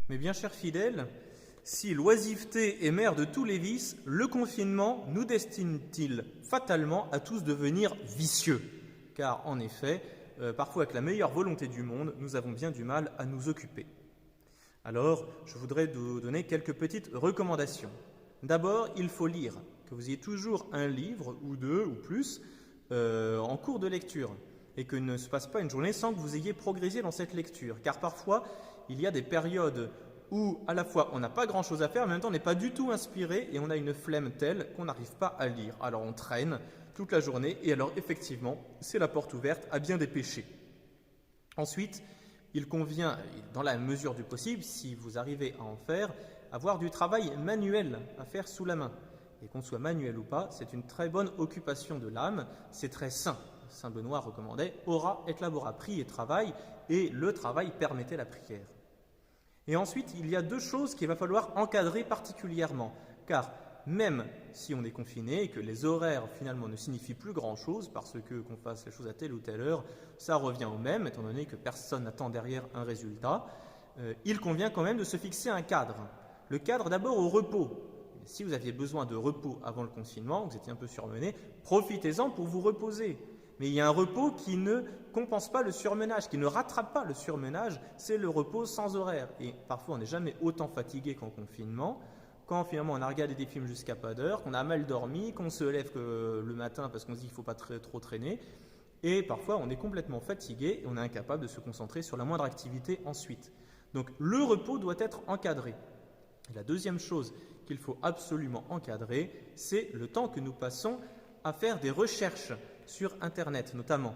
Mais bien chers fidèles, si l'oisiveté est mère de tous les vices, le confinement nous destine-t-il fatalement à tous devenir vicieux? Car en effet, parfois avec la meilleure volonté du monde, nous avons bien du mal à nous occuper. Alors, je voudrais vous donner quelques petites recommandations. D'abord, il faut lire, que vous ayez toujours un livre ou deux ou plus en cours de lecture et que ne se passe pas une journée sans que vous ayez progressé dans cette lecture. Car parfois, il y a des périodes où à la fois on n'a pas grand-chose à faire, mais en même temps on n'est pas du tout inspiré et on a une flemme telle qu'on n'arrive pas à lire. Alors on traîne toute la journée et alors effectivement, c'est la porte ouverte à bien des péchés. Ensuite, il convient, dans la mesure du possible, si vous arrivez à en faire, avoir du travail manuel à faire sous la main. Et qu'on soit manuel ou pas, c'est une très bonne occupation de l'âme, c'est très sain. Saint Benoît recommandait « ora et labora », prie et travail, et le travail permettait la prière. Et ensuite, il y a deux choses qu'il va falloir encadrer particulièrement, car même si on est confiné et que les horaires finalement ne signifient plus grand-chose, parce que qu'on fasse les choses à telle ou telle heure, ça revient au même, étant donné que personne n'attend derrière un résultat, il convient quand même de se fixer un cadre. Le cadre d'abord au repos. Si vous aviez besoin de repos avant le confinement, vous étiez un peu surmené, profitez-en pour vous reposer. Mais il y a un repos qui ne compense pas le surmenage, qui ne rattrape pas le surmenage, c'est le repos sans horaire. Et parfois, on n'est jamais autant fatigué qu'en confinement, quand finalement on a regardé des films jusqu'à pas d'heure, qu'on a mal dormi, qu'on se lève que le matin parce qu'on se dit qu'il ne faut pas trop traîner. Et parfois, on est complètement fatigué et on est incapable de se concentrer sur la moindre activité ensuite. Donc, le repos doit être encadré. Et la deuxième chose qu'il faut absolument encadrer, c'est le temps que nous passons à faire des recherches sur Internet notamment.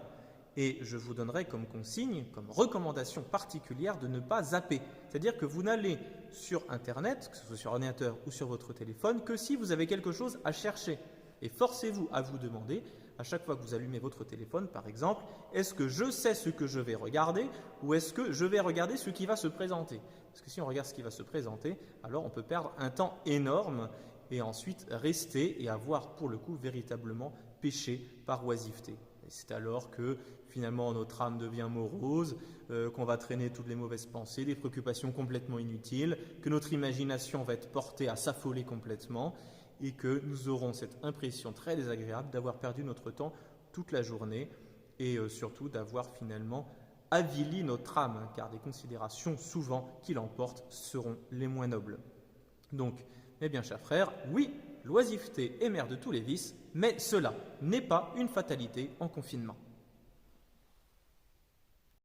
Et je vous donnerai comme consigne, comme recommandation particulière de ne pas zapper. C'est-à-dire que vous n'allez sur Internet, que ce soit sur ordinateur ou sur votre téléphone, que si vous avez quelque chose à chercher. Et forcez-vous à vous demander, à chaque fois que vous allumez votre téléphone par exemple, est-ce que je sais ce que je vais regarder ou est-ce que je vais regarder ce qui va se présenter? Parce que si on regarde ce qui va se présenter, alors on peut perdre un temps énorme et ensuite rester et avoir pour le coup véritablement péché par oisiveté. Et c'est alors que finalement notre âme devient morose, qu'on va traîner toutes les mauvaises pensées, des préoccupations complètement inutiles, que notre imagination va être portée à s'affoler complètement et que nous aurons cette impression très désagréable d'avoir perdu notre temps toute la journée et surtout d'avoir finalement avili notre âme, car des considérations souvent qui l'emportent seront les moins nobles. Donc, mes bien chers frères, oui, l'oisiveté est mère de tous les vices, mais cela n'est pas une fatalité en confinement.